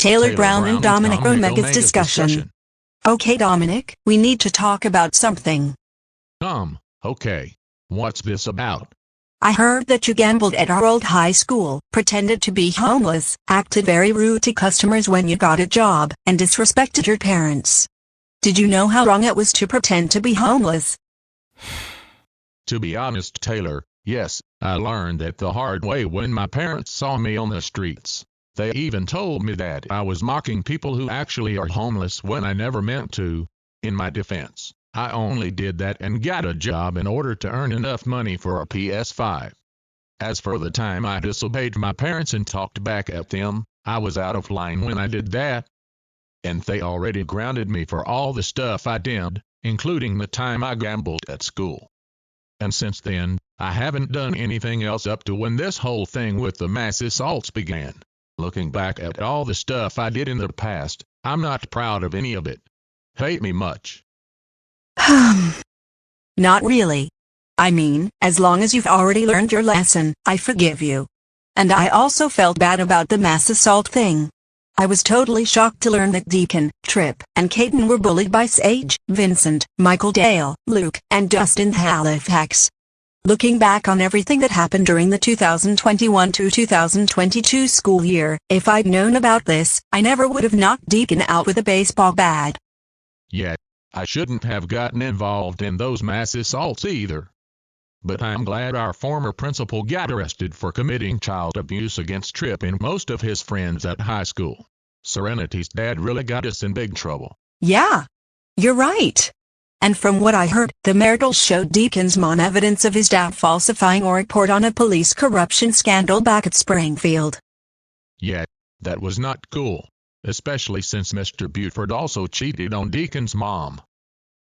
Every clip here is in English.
Taylor, Browne and Dominic Omega's discussion. Okay Dominic, we need to talk about something. Okay. What's this about? I heard that you gambled at our old high school, pretended to be homeless, acted very rude to customers when you got a job, and disrespected your parents. Did you know how wrong it was to pretend to be homeless? To be honest, Taylor, yes, I learned that the hard way when my parents saw me on the streets. They even told me that I was mocking people who actually are homeless when I never meant to. In my defense, I only did that and got a job in order to earn enough money for a PS5. As for the time I disobeyed my parents and talked back at them, I was out of line when I did that. And they already grounded me for all the stuff I did, including the time I gambled at school. And since then, I haven't done anything else up to when this whole thing with the mass assaults began. Looking back at all the stuff I did in the past, I'm not proud of any of it. Hate me much? Not really. I mean, as long as you've already learned your lesson, I forgive you. And I also felt bad about the mass assault thing. I was totally shocked to learn that Deacon, Tripp, and Caden were bullied by Sage, Vincent, Michael Dale, Luke, and Dustin Halifax. Looking back on everything that happened during the 2021 to 2022 school year, if I'd known about this, I never would have knocked Deacon out with a baseball bat. Yeah, I shouldn't have gotten involved in those mass assaults either. But I'm glad our former principal got arrested for committing child abuse against Tripp and most of his friends at high school. Serenity's dad really got us in big trouble. Yeah, you're right. And from what I heard, the Mertles showed Deacon's mom evidence of his dad falsifying a report on a police corruption scandal back at Springfield. Yeah, that was not cool, especially since Mr. Buford also cheated on Deacon's mom.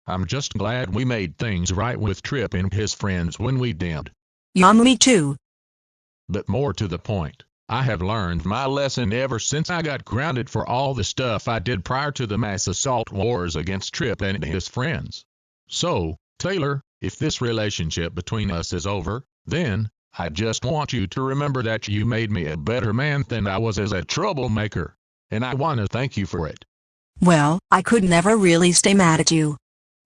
I'm just glad we made things right with Tripp and his friends when we did. Yeah, me too. But more to the point, I have learned my lesson ever since I got grounded for all the stuff I did prior to the mass assault wars against Tripp and his friends. So, Taylor, if this relationship between us is over, then I just want you to remember that you made me a better man than I was as a troublemaker, and I want to thank you for it. Well, I could never really stay mad at you.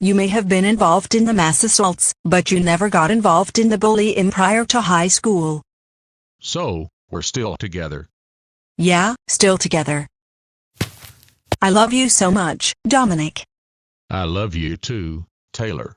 You may have been involved in the mass assaults, but you never got involved in the bullying prior to high school. So, we're still together. Yeah, still together. I love you so much, Dominic. I love you too, Taylor.